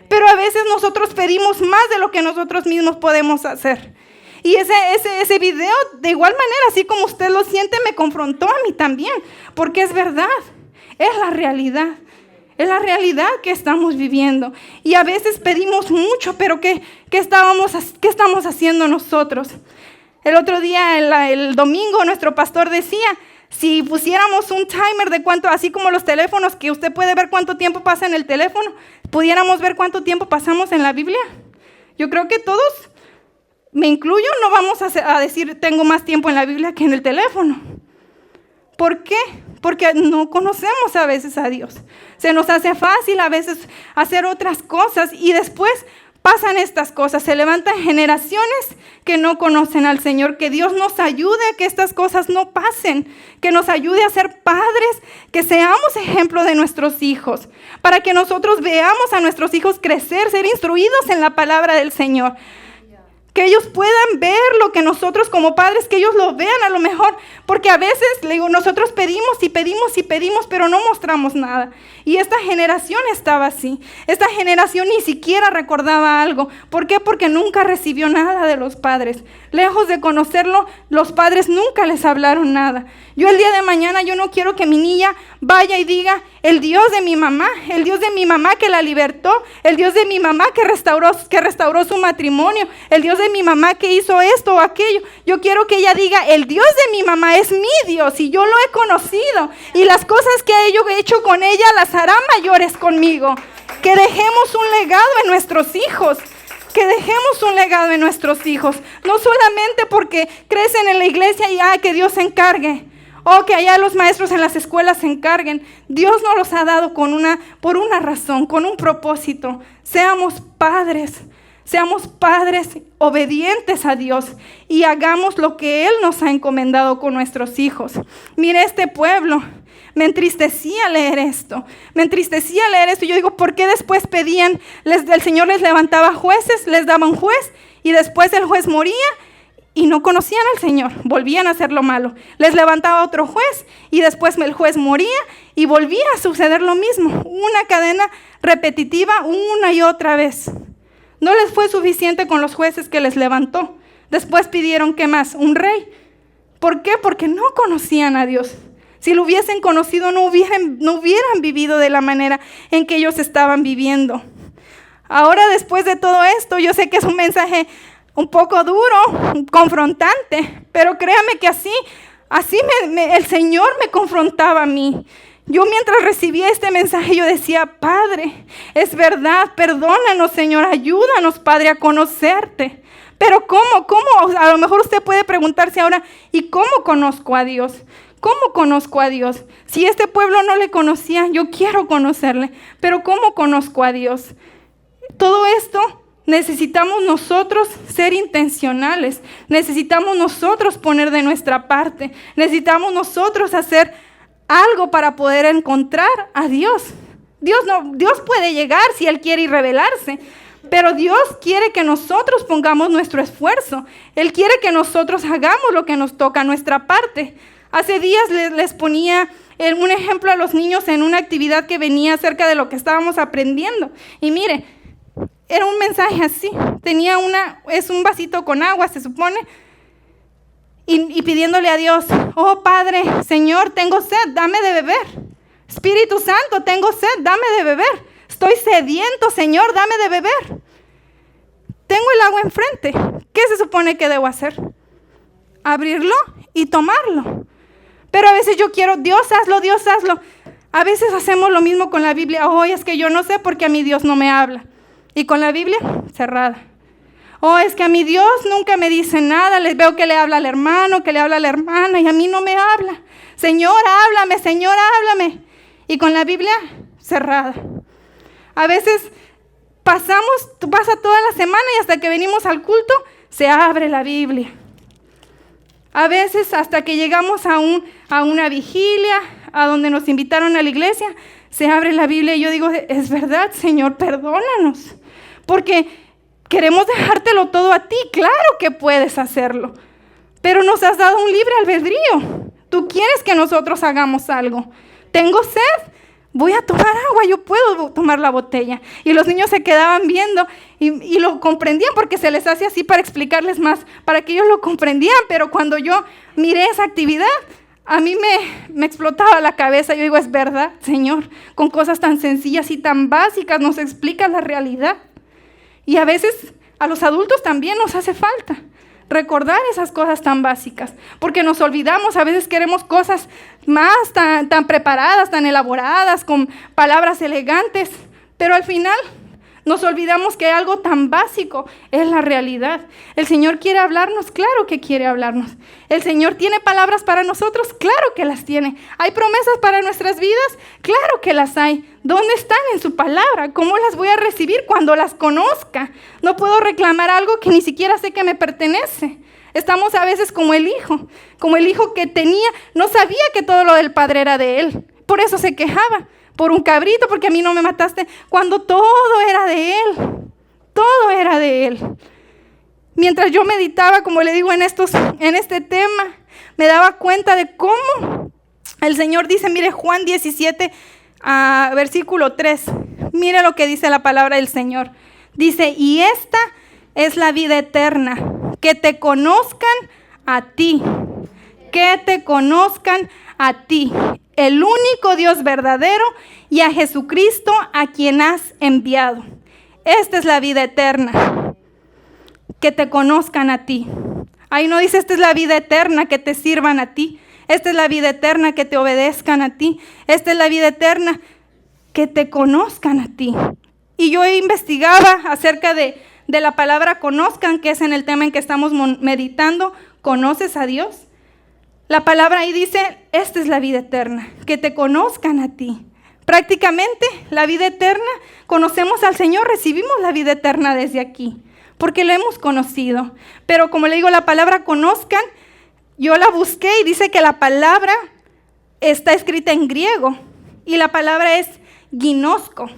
Pero a veces nosotros pedimos más de lo que nosotros mismos podemos hacer. Y ese video, de igual manera, así como usted lo siente, me confrontó a mí también. Porque es verdad, es la realidad. Es la realidad que estamos viviendo. Y a veces pedimos mucho, pero ¿qué estamos haciendo nosotros? El otro día, el domingo, nuestro pastor decía, si pusiéramos un timer de cuánto, así como los teléfonos, que usted puede ver cuánto tiempo pasa en el teléfono, pudiéramos ver cuánto tiempo pasamos en la Biblia. Yo creo que todos, me incluyo, no vamos a decir tengo más tiempo en la Biblia que en el teléfono. ¿Por qué? Porque no conocemos a veces a Dios. Se nos hace fácil a veces hacer otras cosas y después pasan estas cosas. Se levantan generaciones que no conocen al Señor. Que Dios nos ayude a que estas cosas no pasen. Que nos ayude a ser padres, que seamos ejemplo de nuestros hijos. Para que nosotros veamos a nuestros hijos crecer, ser instruidos en la palabra del Señor. Que ellos puedan ver lo que nosotros como padres, que ellos lo vean a lo mejor. Porque a veces, le digo, nosotros pedimos y pedimos y pedimos, pero no mostramos nada. Y esta generación estaba así. Esta generación ni siquiera recordaba algo. ¿Por qué? Porque nunca recibió nada de los padres. Lejos de conocerlo, los padres nunca les hablaron nada. Yo el día de mañana, yo no quiero que mi niña vaya y diga, el Dios de mi mamá que la libertó, el Dios de mi mamá que restauró su matrimonio, el Dios de mi mamá que hizo esto o aquello. Yo quiero que ella diga, el Dios de mi mamá es mi Dios y yo lo he conocido. Y las cosas que yo he hecho con ella las hará mayores conmigo. Que dejemos un legado en nuestros hijos. Que dejemos un legado en nuestros hijos. No solamente porque crecen en la iglesia y que Dios se encargue. O que allá los maestros en las escuelas se encarguen. Dios nos los ha dado por una razón, con un propósito. Seamos padres obedientes a Dios y hagamos lo que Él nos ha encomendado con nuestros hijos. Mire este pueblo, me entristecía leer esto. Yo digo, ¿por qué después pedían? El Señor les levantaba jueces, les daba un juez y después el juez moría y no conocían al Señor, volvían a hacer lo malo. Les levantaba otro juez y después el juez moría y volvía a suceder lo mismo. Una cadena repetitiva una y otra vez. No les fue suficiente con los jueces que les levantó. Después pidieron, ¿qué más? Un rey. ¿Por qué? Porque no conocían a Dios. Si lo hubiesen conocido, no hubieran vivido de la manera en que ellos estaban viviendo. Ahora, después de todo esto, yo sé que es un mensaje un poco duro, confrontante, pero créame que así el Señor me confrontaba a mí. Yo mientras recibía este mensaje, yo decía, Padre, es verdad, perdónanos, Señor, ayúdanos, Padre, a conocerte. Pero ¿cómo? A lo mejor usted puede preguntarse ahora, ¿y cómo conozco a Dios? ¿Cómo conozco a Dios? Si este pueblo no le conocía, yo quiero conocerle, pero ¿cómo conozco a Dios? Todo esto necesitamos nosotros ser intencionales, necesitamos nosotros poner de nuestra parte, necesitamos nosotros hacer algo para poder encontrar a Dios. Dios puede llegar si Él quiere y revelarse, pero Dios quiere que nosotros pongamos nuestro esfuerzo. Él quiere que nosotros hagamos lo que nos toca, nuestra parte. Hace días les ponía un ejemplo a los niños en una actividad que venía acerca de lo que estábamos aprendiendo. Y mire, era un mensaje así. Es un vasito con agua, se supone. Y pidiéndole a Dios, oh Padre, Señor, tengo sed, dame de beber. Espíritu Santo, tengo sed, dame de beber. Estoy sediento, Señor, dame de beber. Tengo el agua enfrente. ¿Qué se supone que debo hacer? Abrirlo y tomarlo. Pero a veces yo quiero, Dios, hazlo. A veces hacemos lo mismo con la Biblia. Es que yo no sé porque a mí Dios no me habla. Y con la Biblia cerrada. Oh, es que a mi Dios nunca me dice nada. Les veo que le habla al hermano, que le habla a la hermana y a mí no me habla. Señor, háblame, Señor, háblame. Y con la Biblia cerrada. A veces pasa toda la semana y hasta que venimos al culto se abre la Biblia. A veces hasta que llegamos a una vigilia, a donde nos invitaron a la iglesia, se abre la Biblia y yo digo, es verdad, Señor, perdónanos. Porque queremos dejártelo todo a ti. Claro que puedes hacerlo. Pero nos has dado un libre albedrío. Tú quieres que nosotros hagamos algo. Tengo sed. Voy a tomar agua, yo puedo tomar la botella. Y los niños se quedaban viendo y lo comprendían porque se les hace así para explicarles más, para que ellos lo comprendían. Pero cuando yo miré esa actividad, a mí me explotaba la cabeza. Yo digo, es verdad, Señor, con cosas tan sencillas y tan básicas nos explicas la realidad. Y a veces a los adultos también nos hace falta recordar esas cosas tan básicas, porque nos olvidamos, a veces queremos cosas más tan preparadas, tan elaboradas, con palabras elegantes, pero al final nos olvidamos que algo tan básico es la realidad. El Señor quiere hablarnos, claro que quiere hablarnos. El Señor tiene palabras para nosotros, claro que las tiene. ¿Hay promesas para nuestras vidas? Claro que las hay. ¿Dónde están en su palabra? ¿Cómo las voy a recibir cuando las conozca? No puedo reclamar algo que ni siquiera sé que me pertenece. Estamos a veces como el hijo que no sabía que todo lo del padre era de él. Por eso se quejaba. Por un cabrito, porque a mí no me mataste, cuando todo era de él. Todo era de él. Mientras yo meditaba, como le digo, en este tema, me daba cuenta de cómo el Señor dice, mire Juan 17, versículo 3, mire lo que dice la palabra del Señor. Dice, y esta es la vida eterna, que te conozcan a ti, el único Dios verdadero, y a Jesucristo a quien has enviado. Esta es la vida eterna, que te conozcan a ti. Ahí no dice, esta es la vida eterna, que te sirvan a ti. Esta es la vida eterna, que te obedezcan a ti. Esta es la vida eterna, que te conozcan a ti. Y yo investigaba acerca de la palabra conozcan, que es en el tema en que estamos meditando. ¿Conoces a Dios? La palabra ahí dice, esta es la vida eterna, que te conozcan a ti. Prácticamente la vida eterna, conocemos al Señor, recibimos la vida eterna desde aquí, porque lo hemos conocido. Pero como le digo, la palabra conozcan, yo la busqué y dice que la palabra está escrita en griego y la palabra es ginosko.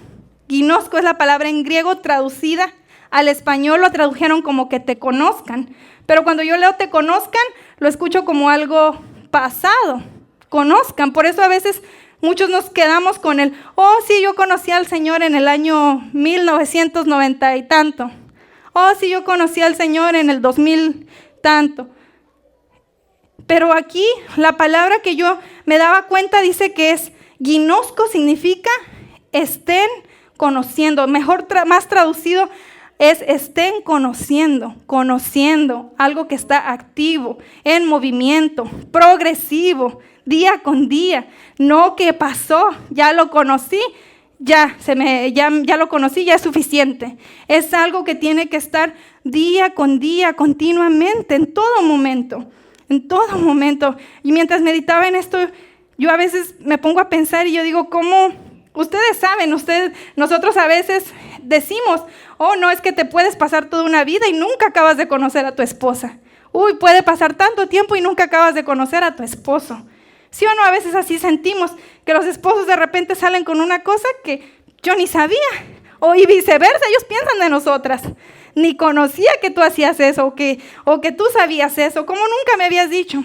Ginosko es la palabra en griego traducida al español, lo tradujeron como que te conozcan. Pero cuando yo leo te conozcan, lo escucho como algo pasado. Conozcan. Por eso a veces muchos nos quedamos con sí, yo conocí al Señor en el año 1990 y tanto. Sí, yo conocí al Señor en el 2000 tanto. Pero aquí la palabra que yo me daba cuenta dice que es ginosko, significa estén conociendo. Más traducido es estén conociendo, algo que está activo, en movimiento, progresivo, día con día. No que pasó, ya lo conocí, ya lo conocí, ya es suficiente. Es algo que tiene que estar día con día, continuamente, en todo momento. Y mientras meditaba en esto, yo a veces me pongo a pensar y yo digo, ¿cómo? Ustedes saben, nosotros a veces decimos, no, es que te puedes pasar toda una vida y nunca acabas de conocer a tu esposa. Puede pasar tanto tiempo y nunca acabas de conocer a tu esposo. ¿Sí o no? A veces así sentimos, que los esposos de repente salen con una cosa que yo ni sabía. Y viceversa, ellos piensan de nosotras. Ni conocía que tú hacías eso, o que tú sabías eso, como nunca me habías dicho.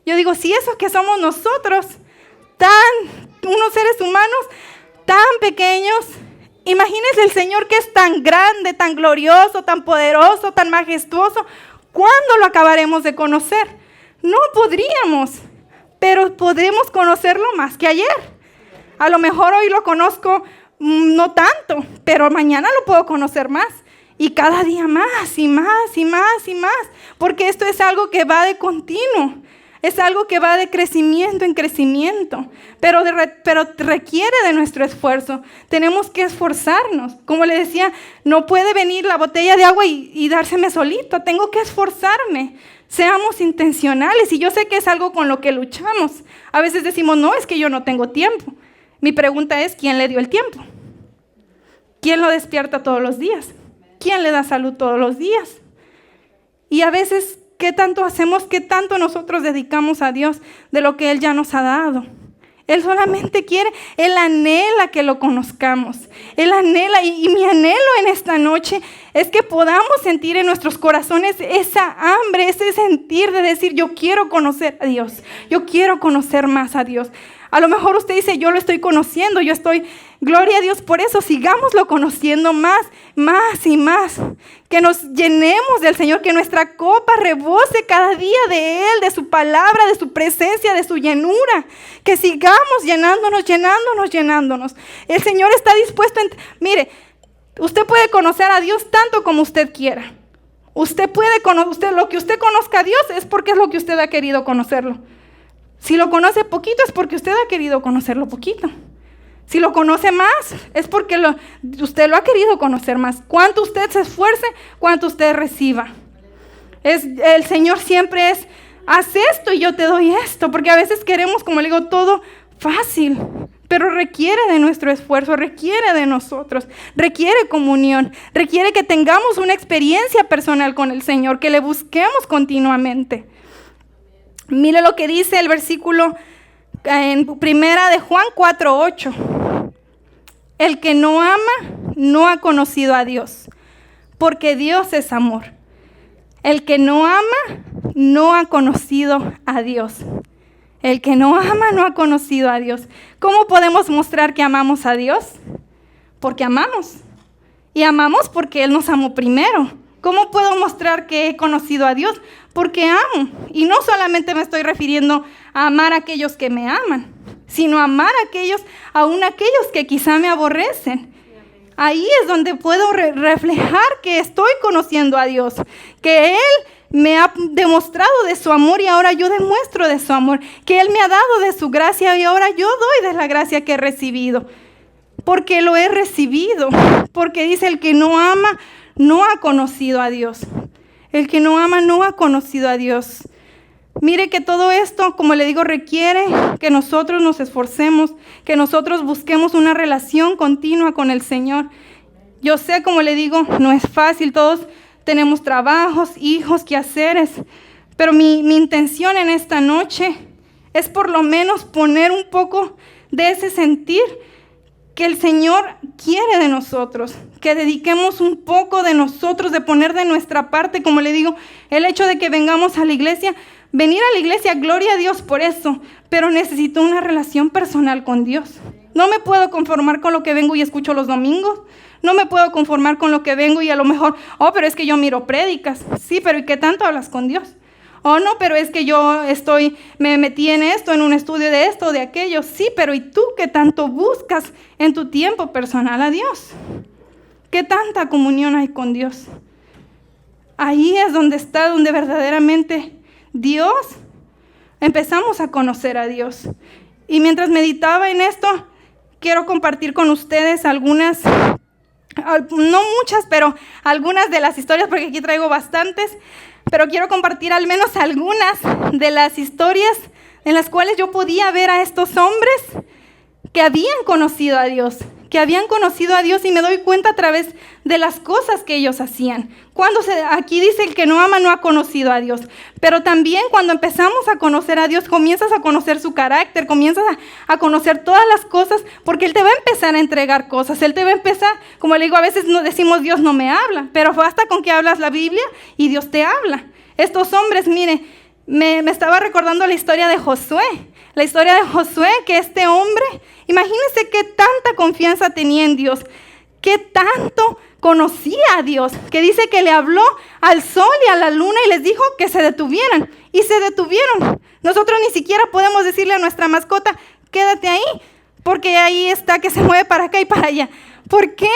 Yo digo, si eso que somos nosotros, unos seres humanos tan pequeños, imagínense el Señor que es tan grande, tan glorioso, tan poderoso, tan majestuoso. ¿Cuándo lo acabaremos de conocer? No podríamos, pero podemos conocerlo más que ayer. A lo mejor hoy lo conozco no tanto, pero mañana lo puedo conocer más. Y cada día más y más y más y más, porque esto es algo que va de continuo. Es algo que va de crecimiento en crecimiento, pero requiere de nuestro esfuerzo. Tenemos que esforzarnos. Como le decía, no puede venir la botella de agua y dárseme solito. Tengo que esforzarme. Seamos intencionales. Y yo sé que es algo con lo que luchamos. A veces decimos, no, es que yo no tengo tiempo. Mi pregunta es, ¿quién le dio el tiempo? ¿Quién lo despierta todos los días? ¿Quién le da salud todos los días? Y a veces, ¿qué tanto hacemos? ¿Qué tanto nosotros dedicamos a Dios de lo que Él ya nos ha dado? Él solamente quiere, Él anhela que lo conozcamos. Él anhela, y mi anhelo en esta noche es que podamos sentir en nuestros corazones esa hambre, ese sentir de decir, yo quiero conocer a Dios. Yo quiero conocer más a Dios. A lo mejor usted dice, yo lo estoy conociendo, gloria a Dios por eso, sigámoslo conociendo más y más. Que nos llenemos del Señor, que nuestra copa rebose cada día de Él, de su palabra, de su presencia, de su llenura. Que sigamos llenándonos. El Señor está dispuesto, mire, usted puede conocer a Dios tanto como usted quiera. Lo que usted conozca a Dios es porque es lo que usted ha querido conocerlo. Si lo conoce poquito es porque usted ha querido conocerlo poquito. Si lo conoce más es porque usted lo ha querido conocer más. Cuánto usted se esfuerce, cuánto usted reciba. El Señor siempre es, haz esto y yo te doy esto. Porque a veces queremos, como le digo, todo fácil. Pero requiere de nuestro esfuerzo, requiere de nosotros, requiere comunión, requiere que tengamos una experiencia personal con el Señor, que le busquemos continuamente. Mire lo que dice el versículo en primera de Juan 4:8. El que no ama no ha conocido a Dios, porque Dios es amor. El que no ama no ha conocido a Dios. El que no ama no ha conocido a Dios. ¿Cómo podemos mostrar que amamos a Dios? Porque amamos. Y amamos porque Él nos amó primero. ¿Cómo puedo mostrar que he conocido a Dios? Porque amo. Y no solamente me estoy refiriendo a amar a aquellos que me aman, sino amar a aquellos que quizá me aborrecen. Ahí es donde puedo reflejar que estoy conociendo a Dios, que Él me ha demostrado de su amor y ahora yo demuestro de su amor, que Él me ha dado de su gracia y ahora yo doy de la gracia que he recibido, porque lo he recibido, porque dice el que no ama no ha conocido a Dios. El que no ama no ha conocido a Dios. Mire que todo esto, como le digo, requiere que nosotros nos esforcemos, que nosotros busquemos una relación continua con el Señor. Yo sé, como le digo, no es fácil, todos tenemos trabajos, hijos, quehaceres, pero mi intención en esta noche es por lo menos poner un poco de ese sentir que el Señor quiere de nosotros, que dediquemos un poco de nosotros, de poner de nuestra parte. Como le digo, el hecho de que vengamos a la iglesia, venir a la iglesia, gloria a Dios por eso, pero necesito una relación personal con Dios. No me puedo conformar con lo que vengo y escucho los domingos. No me puedo conformar con lo que vengo y a lo mejor, pero es que yo miro prédicas. Sí, pero ¿y qué tanto hablas con Dios? No, pero es que yo me metí en esto, en un estudio de esto o de aquello. Sí, pero ¿y tú qué tanto buscas en tu tiempo personal a Dios? ¿Qué tanta comunión hay con Dios? Ahí es donde verdaderamente Dios, empezamos a conocer a Dios. Y mientras meditaba en esto, quiero compartir con ustedes algunas, no muchas, pero algunas de las historias, porque aquí traigo bastantes, pero quiero compartir al menos algunas de las historias en las cuales yo podía ver a estos hombres que habían conocido a Dios, y me doy cuenta a través de las cosas que ellos hacían. Aquí dice el que no ama no ha conocido a Dios, pero también cuando empezamos a conocer a Dios, comienzas a conocer su carácter, comienzas a conocer todas las cosas, porque Él te va a empezar a entregar cosas, Él te va a empezar, como le digo, a veces no decimos Dios no me habla, pero basta con que hablas la Biblia y Dios te habla. Estos hombres, mire, me estaba recordando la historia de Josué, que este hombre, imagínense qué tanta confianza tenía en Dios, qué tanto conocía a Dios, que dice que le habló al sol y a la luna y les dijo que se detuvieran, y se detuvieron. Nosotros ni siquiera podemos decirle a nuestra mascota, quédate ahí, porque ahí está que se mueve para acá y para allá. ¿Por qué?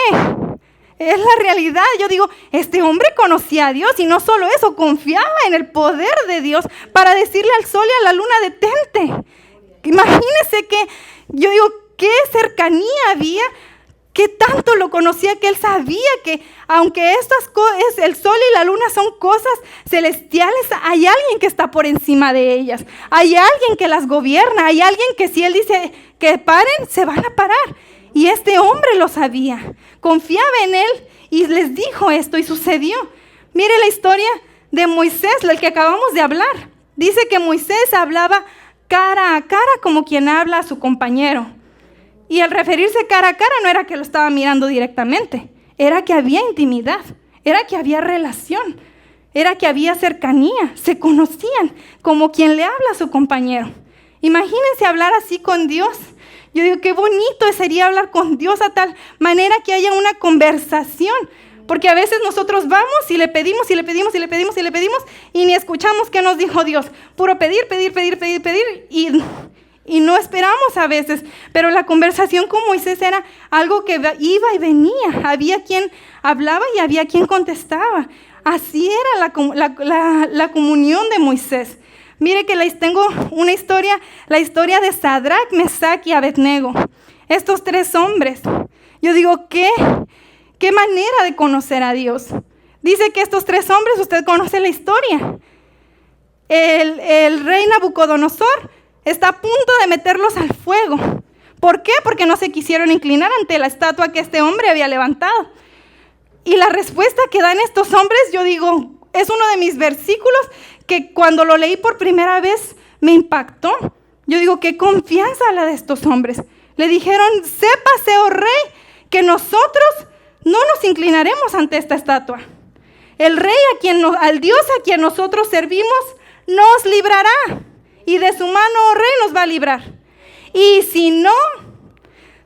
Es la realidad. Yo digo, este hombre conocía a Dios y no solo eso, confiaba en el poder de Dios para decirle al sol y a la luna, detente. Imagínense que, yo digo, qué cercanía había, qué tanto lo conocía, que él sabía que aunque estas cosas, el sol y la luna son cosas celestiales, hay alguien que está por encima de ellas. Hay alguien que las gobierna, hay alguien que si él dice que paren, se van a parar. Y este hombre lo sabía, confiaba en él y les dijo esto y sucedió. Mire la historia de Moisés, el que acabamos de hablar. Dice que Moisés hablaba cara a cara como quien habla a su compañero. Y al referirse cara a cara no era que lo estaba mirando directamente, era que había intimidad, era que había relación, era que había cercanía, se conocían como quien le habla a su compañero. Imagínense hablar así con Dios. Yo digo, qué bonito sería hablar con Dios a tal manera que haya una conversación. Porque a veces nosotros vamos y le pedimos y le pedimos y le pedimos y le pedimos y ni escuchamos qué nos dijo Dios. Puro pedir, pedir, pedir, pedir, pedir y no esperamos a veces. Pero la conversación con Moisés era algo que iba y venía. Había quien hablaba y había quien contestaba. Así era la comunión de Moisés. Mire que les tengo una historia, la historia de Sadrach, Mesach y Abednego. Estos tres hombres. Yo digo, ¿qué manera de conocer a Dios? Dice que estos tres hombres, usted conoce la historia. El rey Nabucodonosor está a punto de meterlos al fuego. ¿Por qué? Porque no se quisieron inclinar ante la estatua que este hombre había levantado. Y la respuesta que dan estos hombres, yo digo, es uno de mis versículos que cuando lo leí por primera vez me impactó. Yo digo, qué confianza la de estos hombres. Le dijeron, sépase, oh rey, que nosotros no nos inclinaremos ante esta estatua. El rey al Dios a quien nosotros servimos nos librará. Y de su mano, oh rey, nos va a librar. Y si no,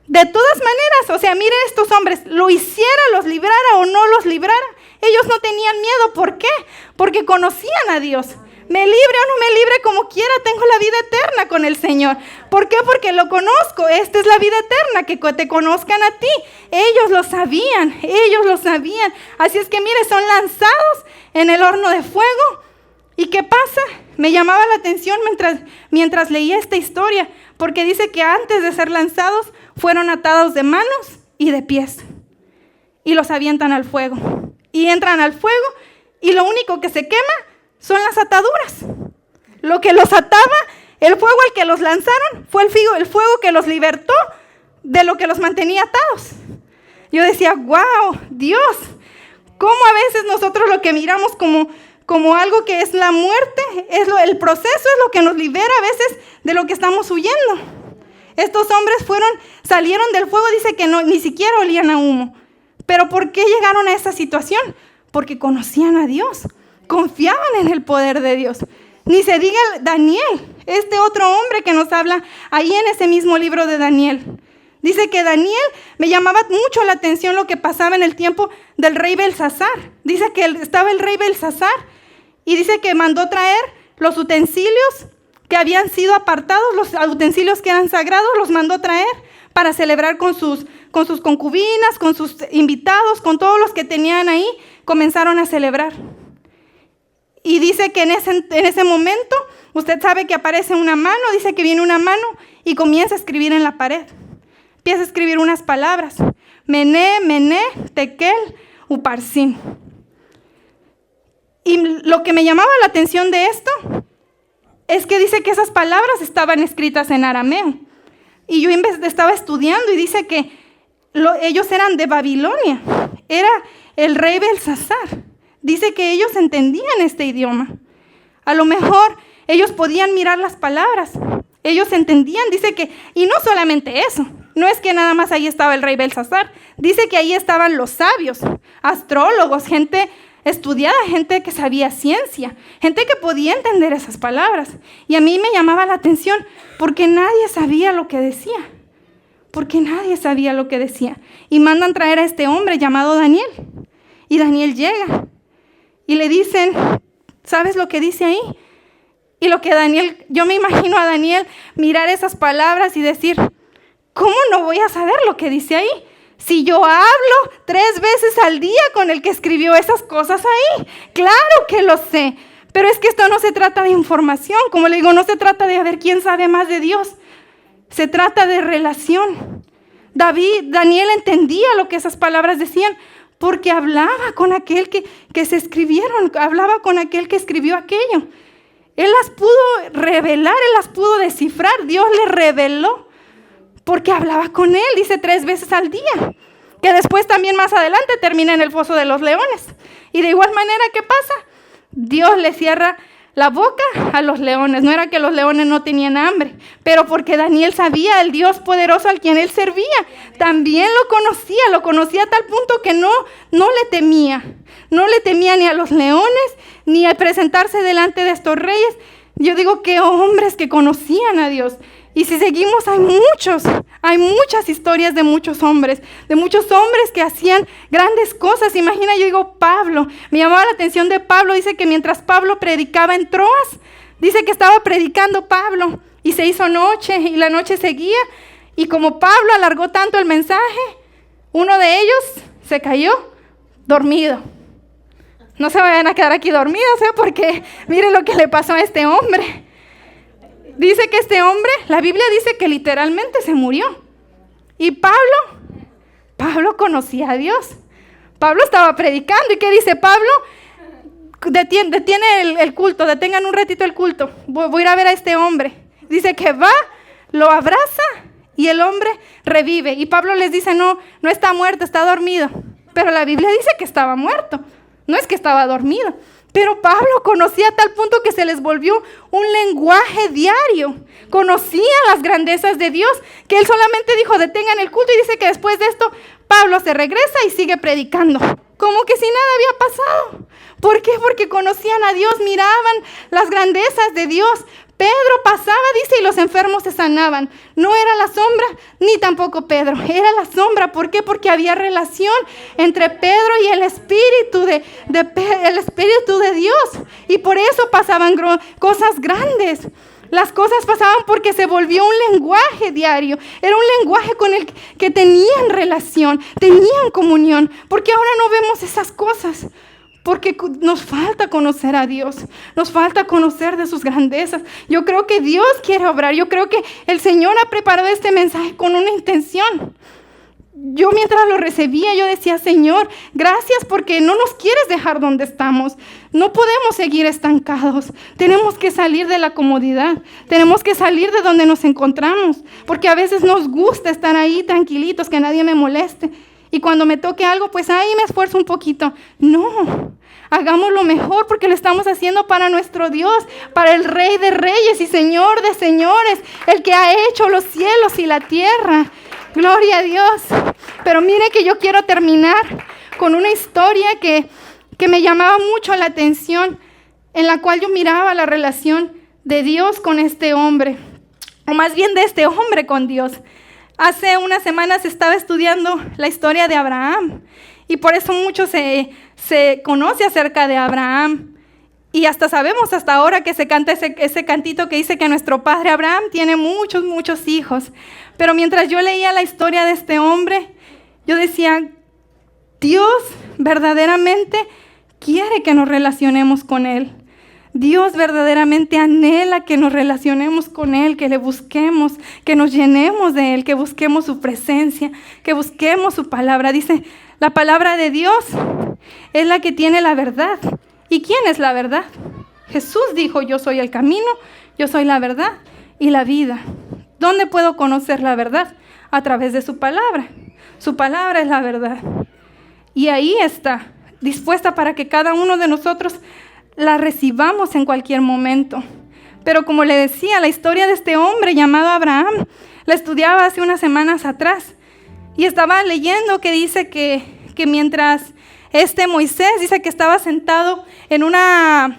de todas maneras, o sea, miren estos hombres, lo hiciera, los librara o no los librara, ellos no tenían miedo. ¿Por qué? Porque conocían a Dios. Me libre o no me libre, como quiera, tengo la vida eterna con el Señor. ¿Por qué? Porque lo conozco. Esta es la vida eterna, que te conozcan a ti. Ellos lo sabían, ellos lo sabían. Así es que mire, son lanzados en el horno de fuego. ¿Y qué pasa? Me llamaba la atención mientras leía esta historia, porque dice que antes de ser lanzados fueron atados de manos y de pies. Y los avientan al fuego. Y entran al fuego y lo único que se quema son las ataduras. Lo que los ataba, el fuego al que los lanzaron, fue el fuego que los libertó de lo que los mantenía atados. Yo decía, wow, Dios, cómo a veces nosotros lo que miramos como algo que es la muerte, el proceso es lo que nos libera a veces de lo que estamos huyendo. Estos hombres salieron del fuego, dice que ni siquiera olían a humo. ¿Pero por qué llegaron a esa situación? Porque conocían a Dios, confiaban en el poder de Dios. Ni se diga Daniel, este otro hombre que nos habla ahí en ese mismo libro de Daniel. Dice que Daniel, me llamaba mucho la atención lo que pasaba en el tiempo del rey Belsasar. Dice que estaba el rey Belsasar y dice que mandó traer los utensilios que habían sido apartados, los utensilios que eran sagrados, los mandó traer para celebrar con sus concubinas, con sus invitados, con todos los que tenían ahí, comenzaron a celebrar. Y dice que en ese momento, usted sabe que aparece una mano, dice que viene una mano y comienza a escribir en la pared. Empieza a escribir unas palabras. Mené, mené, tekel, uparsin. Y lo que me llamaba la atención de esto es que dice que esas palabras estaban escritas en arameo. Y yo estaba estudiando y dice que ellos eran de Babilonia. Era el rey Belsasar. Dice que ellos entendían este idioma. A lo mejor ellos podían mirar las palabras. Ellos entendían, dice que, y no solamente eso, no es que nada más ahí estaba el rey Belsasar. Dice que ahí estaban los sabios, astrólogos, gente estudiada, gente que sabía ciencia, gente que podía entender esas palabras. Y a mí me llamaba la atención porque nadie sabía lo que decía. Porque nadie sabía lo que decía. Y mandan traer a este hombre llamado Daniel. Y Daniel llega. Y le dicen, ¿sabes lo que dice ahí? Y lo que Daniel, yo me imagino a Daniel mirar esas palabras y decir, ¿cómo no voy a saber lo que dice ahí? Si yo hablo 3 veces al día con el que escribió esas cosas ahí, claro que lo sé. Pero es que esto no se trata de información, como le digo, no se trata de ver quién sabe más de Dios. Se trata de relación. Daniel entendía lo que esas palabras decían, porque hablaba con aquel que se escribieron, hablaba con aquel que escribió aquello. Él las pudo revelar, él las pudo descifrar, Dios le reveló, porque hablaba con él, dice 3 veces al día, que después también más adelante termina en el foso de los leones. Y de igual manera, ¿qué pasa? Dios le cierra la boca a los leones. No era que los leones no tenían hambre, pero porque Daniel sabía el Dios poderoso al quien él servía. También lo conocía a tal punto que no le temía. No le temía ni a los leones, ni a presentarse delante de estos reyes. Yo digo que hombres que conocían a Dios. Y si seguimos, hay muchas historias de muchos hombres que hacían grandes cosas. Imagina, yo digo, Pablo, me llamaba la atención de Pablo, dice que mientras Pablo predicaba en Troas, dice que estaba predicando Pablo y se hizo noche y la noche seguía, y como Pablo alargó tanto el mensaje, uno de ellos se cayó dormido. No se vayan a quedar aquí dormidos, porque miren lo que le pasó a este hombre. Dice que este hombre, la Biblia dice que literalmente se murió. Y Pablo conocía a Dios. Pablo estaba predicando. ¿Y qué dice Pablo? Detiene el culto, detengan un ratito el culto. Voy a ir a ver a este hombre. Dice que va, lo abraza y el hombre revive. Y Pablo les dice, no está muerto, está dormido. Pero la Biblia dice que estaba muerto. No es que estaba dormido. Pero Pablo conocía a tal punto que se les volvió un lenguaje diario. Conocía las grandezas de Dios, que él solamente dijo, detengan el culto, y dice que después de esto, Pablo se regresa y sigue predicando. Como que si nada había pasado. ¿Por qué? Porque conocían a Dios, miraban las grandezas de Dios. Pedro pasaba, dice, y los enfermos se sanaban. No era la sombra, ni tampoco Pedro. Era la sombra. ¿Por qué? Porque había relación entre Pedro y el Espíritu el Espíritu de Dios. Y por eso pasaban cosas grandes. Las cosas pasaban porque se volvió un lenguaje diario. Era un lenguaje con el que tenían relación, tenían comunión. Porque ahora no vemos esas cosas. Porque nos falta conocer a Dios, nos falta conocer de sus grandezas. Yo creo que Dios quiere obrar, yo creo que el Señor ha preparado este mensaje con una intención. Yo mientras lo recibía, yo decía, Señor, gracias porque no nos quieres dejar donde estamos. No podemos seguir estancados, tenemos que salir de la comodidad, tenemos que salir de donde nos encontramos. Porque a veces nos gusta estar ahí tranquilitos, que nadie me moleste. Y cuando me toque algo, pues ahí me esfuerzo un poquito. No, hagámoslo mejor porque lo estamos haciendo para nuestro Dios, para el Rey de Reyes y Señor de Señores, el que ha hecho los cielos y la tierra. Gloria a Dios. Pero mire que yo quiero terminar con una historia que me llamaba mucho la atención, en la cual yo miraba la relación de Dios con este hombre, o más bien de este hombre con Dios. Hace unas semanas estaba estudiando la historia de Abraham y por eso mucho se conoce acerca de Abraham. Y hasta sabemos hasta ahora que se canta ese cantito que dice que nuestro padre Abraham tiene muchos hijos. Pero mientras yo leía la historia de este hombre, yo decía, Dios verdaderamente quiere que nos relacionemos con Él. Dios verdaderamente anhela que nos relacionemos con Él, que le busquemos, que nos llenemos de Él, que busquemos su presencia, que busquemos su palabra. Dice, la palabra de Dios es la que tiene la verdad. ¿Y quién es la verdad? Jesús dijo, yo soy el camino, yo soy la verdad y la vida. ¿Dónde puedo conocer la verdad? A través de su palabra. Su palabra es la verdad. Y ahí está, dispuesta para que cada uno de nosotros la recibamos en cualquier momento. Pero como le decía, la historia de este hombre llamado Abraham, la estudiaba hace unas semanas atrás. Y estaba leyendo que dice que mientras Moisés dice que estaba sentado en una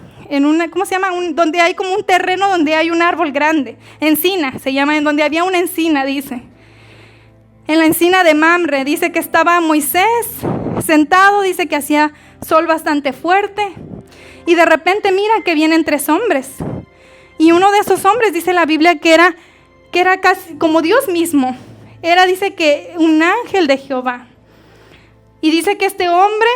¿cómo se llama? Donde hay como un terreno donde hay un árbol grande. Encina, se llama, en donde había una encina, dice. En la encina de Mamre, dice que estaba Moisés sentado, dice que hacía sol bastante fuerte. Y de repente mira que vienen 3 hombres. Y uno de esos hombres dice la Biblia que era casi como Dios mismo. dice que un ángel de Jehová. Y dice que este hombre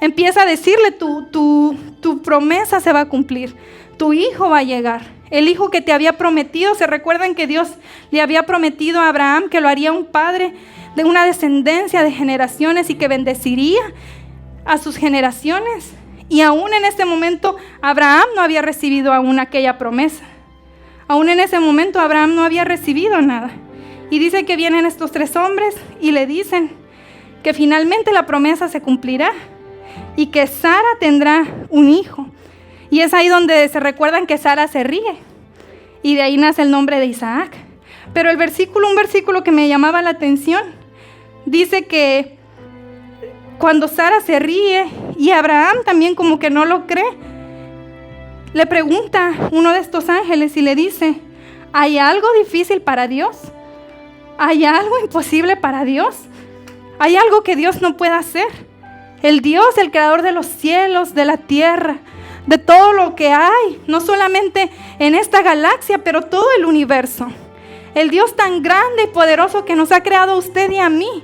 empieza a decirle, tu promesa se va a cumplir, tu hijo va a llegar, el hijo que te había prometido. Se recuerdan que Dios le había prometido a Abraham que lo haría un padre de una descendencia de generaciones y que bendeciría a sus generaciones. Y aún en este momento Abraham no había recibido aún aquella promesa. Aún en ese momento Abraham no había recibido nada. Y dice que vienen estos 3 hombres y le dicen que finalmente la promesa se cumplirá y que Sara tendrá un hijo. Y es ahí donde se recuerdan que Sara se ríe. Y de ahí nace el nombre de Isaac. Pero un versículo que me llamaba la atención, dice que cuando Sara se ríe y Abraham también como que no lo cree, le pregunta uno de estos ángeles y le dice, ¿hay algo difícil para Dios? ¿Hay algo imposible para Dios? ¿Hay algo que Dios no pueda hacer? El Dios, el creador de los cielos, de la tierra, de todo lo que hay, no solamente en esta galaxia, pero todo el universo. El Dios tan grande y poderoso que nos ha creado a usted y a mí.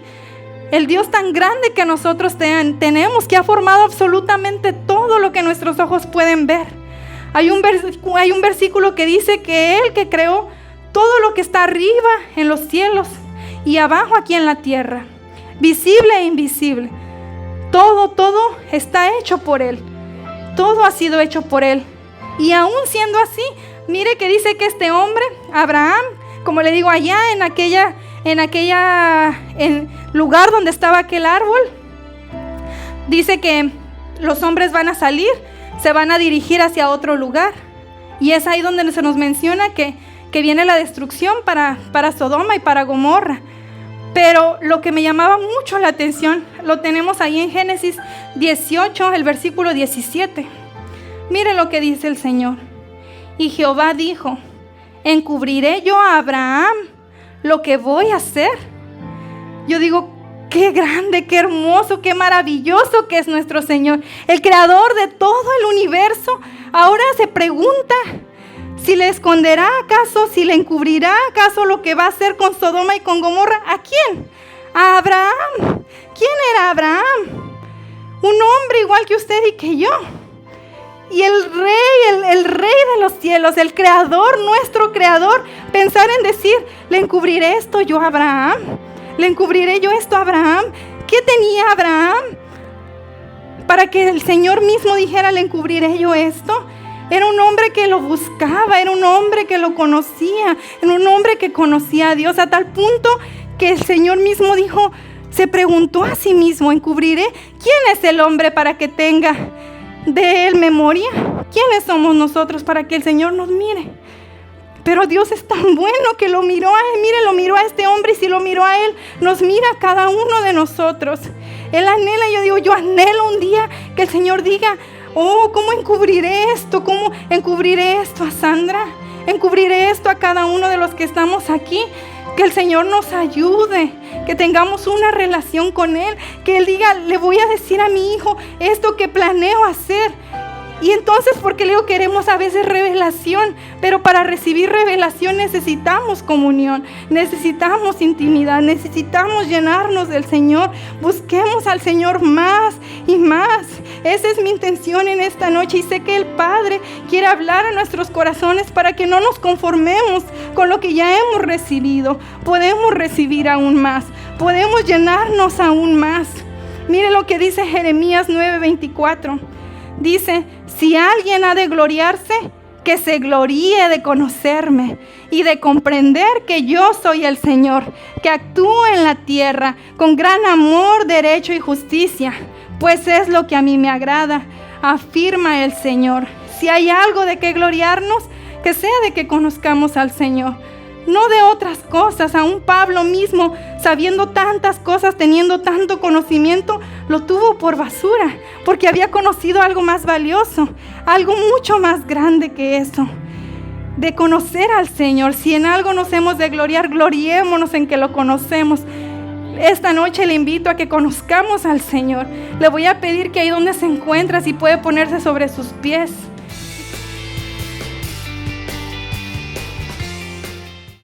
El Dios tan grande que nosotros tenemos, que ha formado absolutamente todo lo que nuestros ojos pueden ver. Hay un versículo que dice que Él que creó todo lo que está arriba en los cielos y abajo aquí en la tierra, visible e invisible. Todo está hecho por Él. Todo ha sido hecho por Él. Y aún siendo así, mire que dice que este hombre, Abraham, como le digo, allá en lugar donde estaba aquel árbol, dice que los hombres van a salir, se van a dirigir hacia otro lugar. Y es ahí donde se nos menciona que viene la destrucción para Sodoma y para Gomorra. Pero lo que me llamaba mucho la atención, lo tenemos ahí en Génesis 18, el versículo 17. Mire lo que dice el Señor. Y Jehová dijo, ¿encubriré yo a Abraham lo que voy a hacer? Yo digo, qué grande, qué hermoso, qué maravilloso que es nuestro Señor. El creador de todo el universo ahora se pregunta si le esconderá acaso, si le encubrirá acaso lo que va a hacer con Sodoma y con Gomorra. ¿A quién? A Abraham. ¿Quién era Abraham? Un hombre igual que usted y que yo. Y el rey de los cielos, el creador, nuestro creador, pensar en decir, ¿le encubriré esto yo a Abraham? ¿Le encubriré yo esto a Abraham? ¿Qué tenía Abraham para que el Señor mismo dijera, ¿le encubriré yo esto? Era un hombre que lo buscaba, era un hombre que lo conocía, era un hombre que conocía a Dios, a tal punto que el Señor mismo dijo, se preguntó a sí mismo, ¿encubriré? ¿Quién es el hombre para que tenga de él memoria? ¿Quiénes somos nosotros para que el Señor nos mire? Pero Dios es tan bueno que lo miró a él. Mire, lo miró a este hombre, y si lo miró a él, nos mira a cada uno de nosotros. Él anhela, yo anhelo un día que el Señor diga, oh, ¿cómo encubriré esto? ¿Cómo encubriré esto a Sandra? ¿Encubriré esto a cada uno de los que estamos aquí? Que el Señor nos ayude, que tengamos una relación con Él, que Él diga, le voy a decir a mi hijo esto que planeo hacer. Y entonces, porque le digo, queremos a veces revelación, pero para recibir revelación necesitamos comunión, necesitamos intimidad, necesitamos llenarnos del Señor. Busquemos al Señor más y más. Esa es mi intención en esta noche, y sé que el Padre quiere hablar a nuestros corazones para que no nos conformemos con lo que ya hemos recibido. Podemos recibir aún más, podemos llenarnos aún más. Mire lo que dice Jeremías 9:24. Dice, si alguien ha de gloriarse, que se gloríe de conocerme y de comprender que yo soy el Señor, que actúo en la tierra con gran amor, derecho y justicia, pues es lo que a mí me agrada, afirma el Señor. Si hay algo de que gloriarnos, que sea de que conozcamos al Señor, no de otras cosas. Aún Pablo mismo, sabiendo tantas cosas, teniendo tanto conocimiento, lo tuvo por basura, porque había conocido algo más valioso, algo mucho más grande que eso, de conocer al Señor. Si en algo nos hemos de gloriar, gloriémonos en que lo conocemos. Esta noche le invito a que conozcamos al Señor. Le voy a pedir que ahí donde se encuentra, si puede ponerse sobre sus pies.